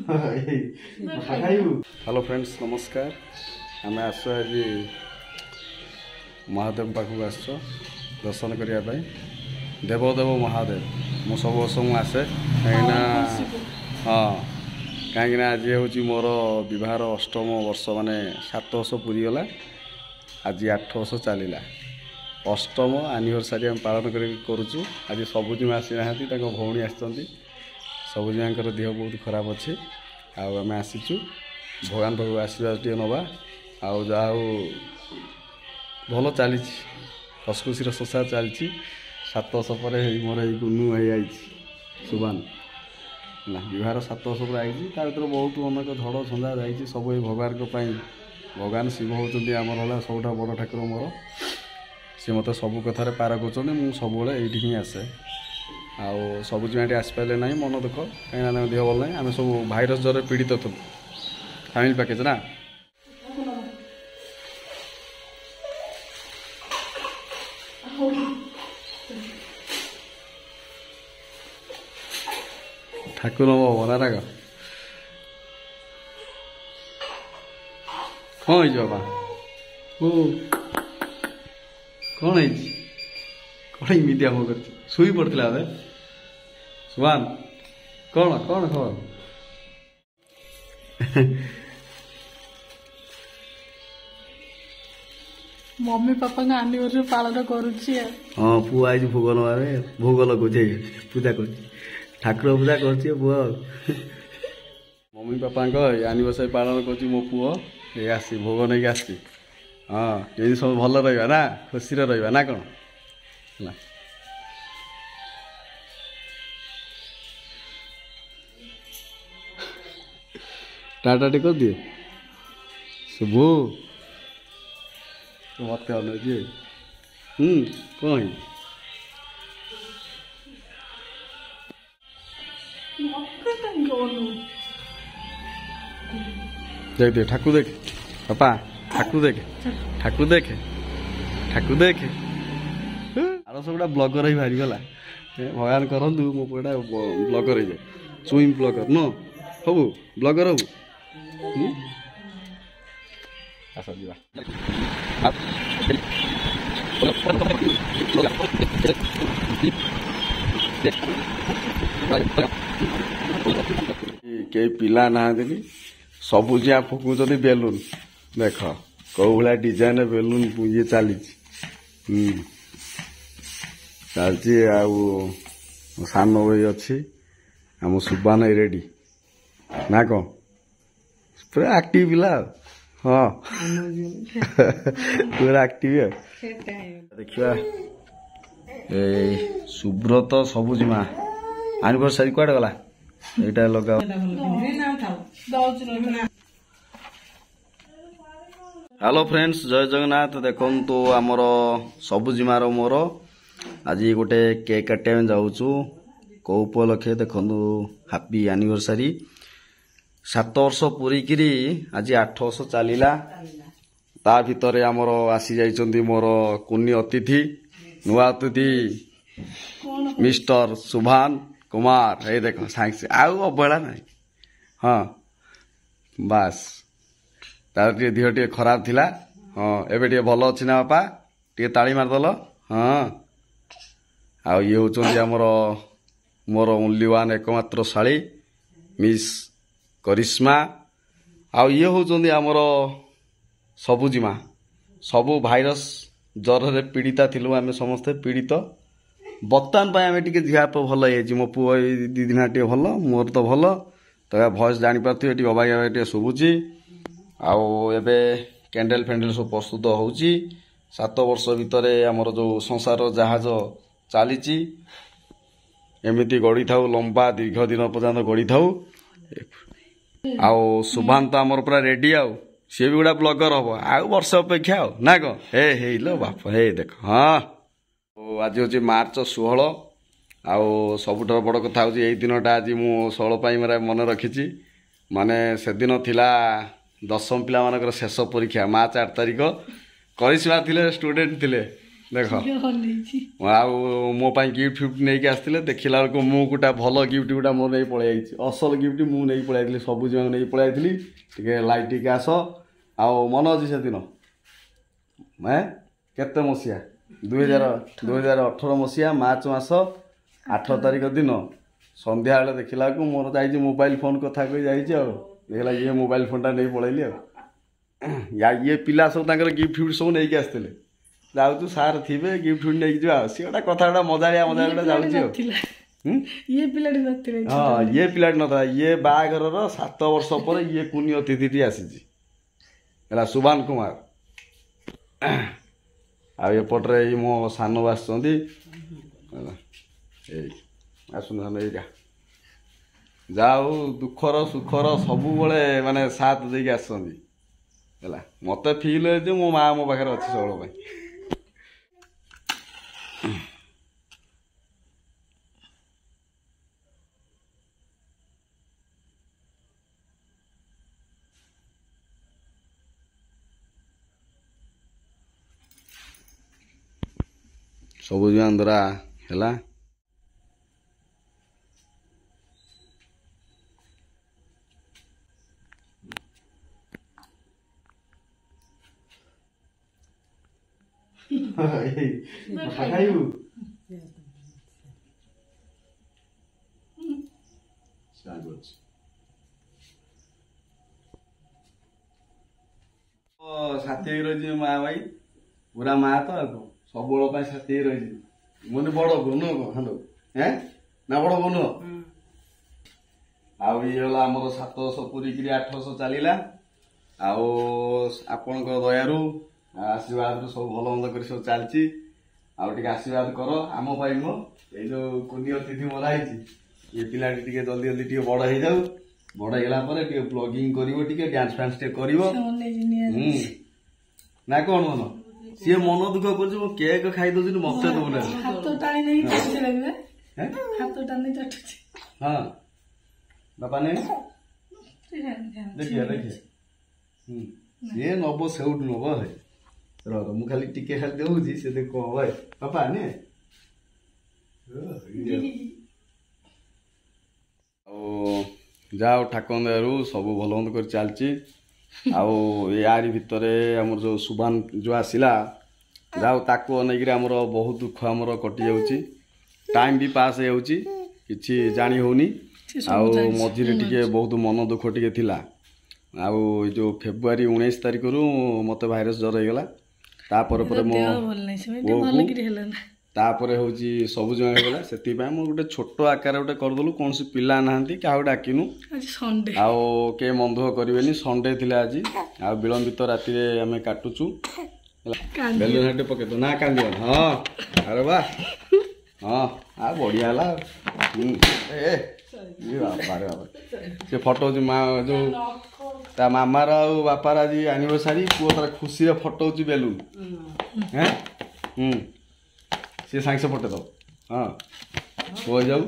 Hello friends नमस्कार आम आस आज महादेव पाखक आस दर्शन करने देवदेव महादेव मु सब वर्ष मुझे आसे कहीं हाँ कहीं आज हूँ मोर बहार अष्टम वर्ष माने 7 वर्ष पूरीगला आज 8 वर्ष चलला अष्टम एनिवर्सरी आम पालन करुचु आज सबुजी आसी ना भौणी आसी सबुजी देह बहुत खराब अच्छे आम आसीचु भगवान पाखु आशीर्वाद टे नवा आउ जहा भल चली हसखुशी संसार चली 7 वर्ष पर मोर गुनु सुबान ना बहार 7 वर्ष पर आई बहुत अनेक झड़ झंझा जा सब भगवान भगवान शिव होती आमर है सबुठ बड़ ठाकुर मोर सी मत सब कथार पार कर सब ये ही आसे आउ सबुजी आसपारे ना मन दुख कहीं देह भल ना आम सब भाइरस ज्वर पीड़ित थी फैमिली पैकेज ना ठाकुर ना राग कौन हो बाबा कौन है कौन इमितिया मो कर शुई पड़ता ए सुभान कौन कौन खबर मम्मी पापा का एनिवर्सरी पालन करुची हाँ पु आई भोग नवे भोग लगुचे पूजा कर ठाकुर पूजा कर मम्मी पापा एनिवर्सरी पालन कर मो पुओ ये आसी भोग नहीं आसी हाँ ये सब भल रहा ना खुशी रहा ना कौन है टाटा टे कर दिए शुभु तो मत कौन कौन देख दे ठाकुर देख पापा ठाकुर देख ठाकुर देख ठाकुर देख आर सब गोटा ब्लगर ही बाहरी गला भगवान करतु मो पुआ ब्लगर हो जाए चुई ब्लगर न हबु ब्लगर हबु आस जा कई पिला ना सबुजिया फुकुंट बेलून देख कौ भाया डिजाइन बेलून ये चली चलती सान भाई अच्छी आम सुबान रेडी ना कौन पूरा एक्टिव पिला हाँ पूरा एक्टिव देखा सुब्रत सबुजिमा एनिवर्सरी कुआडे गला एटा लगा हेलो फ्रेंड्स जय जगन्नाथ देखो तो आमर सबुजिमार मोर आज गोटे केक काटे जाऊँ कौ उपलक्षे देखु हैप्पी एनिवर्सरी 7 वर्ष पूरीकी आज 8 वर्ष चलला ता भितर आमर आसी जाइछन्ती मोर कुनी अतिथि नुआ अतिथि मिस्टर सुभान कुमार ये देख साइंस आउ अवहेला ना हाँ बास तार देह टे खराब थिला हाँ एबे टे भल अच्छी ना बापा टे ताली मारदल हाँ आउ ये होचन्ती आमर मोर ओनली वन एकमात्र शाली मिस करिश्मा आउ ये होचन्ती आमर सबुजिमा सबु भाइरस ज्वर रे पीड़िता थिलु आमे समस्ते पीड़ित बर्तमान आम टे झीप भल मो पु 2 दिन टे भल मोर तो भल तो भयस जापारे टे अबाया टे शुभुची आउ एबे कैंडल फैंडल सब प्रस्तुत होउची 7 वर्ष भितर आमर जो संसार जहाज चली एमती गढ़ी था लंबा दीर्घ दिन पर्यंत गढ़ी था आउ सुभान तो आमर पूरा रेडी आउ सी भी गोटा ब्लगर हम आउ वर्ष अपेक्षा ना कौन हे लो बाप हे देख हाँ आज हूँ मार्च 16 आउ सबुठ बड़ कथा हूँ यही दिनटा आज मु 16 मेरा मन रखी माने से दिन थिला 10वीं पिला मानकर शेष परीक्षा मार्च 8 तारिख करिश्मा थिले स्टूडेंट थिले देख ଅନେଇଛି। मो गिफ्ट फिफ्ट नहीं आसते देखला बेलू मु गोटा भल गिफ्ट गोटा मोर नहीं पलि असल गिफ्ट मुझे नहीं पलि सबुज नहीं पलि लाइट टिके आस आ मन अच्छी से दिन केते मसीहा 2018 मसीहा मार्च मास 8 तारिख दिन संध्या बेले देखला मोर जाइए मोबाइल फोन कथा कही देखला ये मोबाइल फोन टा नहीं पलैली या ये पिला सब गिफ्ट फिफ्ट सब नहीं आसते जाऊ सार थे गिफ्ट फिफ्ट नहीं जा सी गोटा कथा गोटा मजाड़िया मजाड़िया जाऊँ हाँ ये पिला ना ये बाघर 7 वर्ष पर ये पुण्य अतिथि आसी सुभान कुमार आएपटे मो सान आस आसुना जाऊ दुखर सुखर सब माने साथ देके आसला मत फिल है मो माँ मो पाखे अच्छी सब सबुज द्वारा है साथी रही माँ भाई पूरा माँ तो सब साथी रही मुझे बड़ बोन हेलो हैं ना बड़ बोन आमर 700 पूरी 800 चलला आपण दयारू आशीर्वाद सब भल मंद कर सब चलती आशीर्वाद कर आम ये जो कुनी अतिथि मराई ये पिला जल्दी जल्दी बड़ हो जाऊ बड़ होगा ब्लॉगिंग कर डांस फांस कर ना कौन मन सी मन दुख कर केक खाई दौर मत दौना हाँ बापा नहीं देखिए देखिए सी नब से नब है मु खाली टिके खाली दे से देख भाई पापा ने जाओ ठाकुर दयारू सब भल मंद कर चलती यारी भितर आम जो सुभान जो आसला जाओ ताको अनेक आमर बहुत दुख आमर कटि जाऊँगी टाइम भी पास हो कि जानी होनी मझे टे बहुत मन दुख टे थिला जो फेब्रुआरी 19 तारिख रु मत भाइरस जर होगला तापर तापर हूँ सबुज होगा से गोटे छोट आकार गोटे करदेलु कौन सी पिला ना क्या डाकिनु के मन दुख करेनि संडे थी आज विलंबित राति आम काटुचु बेलून हाटे पके तो ना कांदी हाँ अरे वाह हाँ आ बढ़िया बारे से फोटो जो जो ता मामार बापार आज एनिवर्सरी पुओ तार खुशी फोटो बेलून हैं सी सांगे से पटे दो हाँ हो जाऊ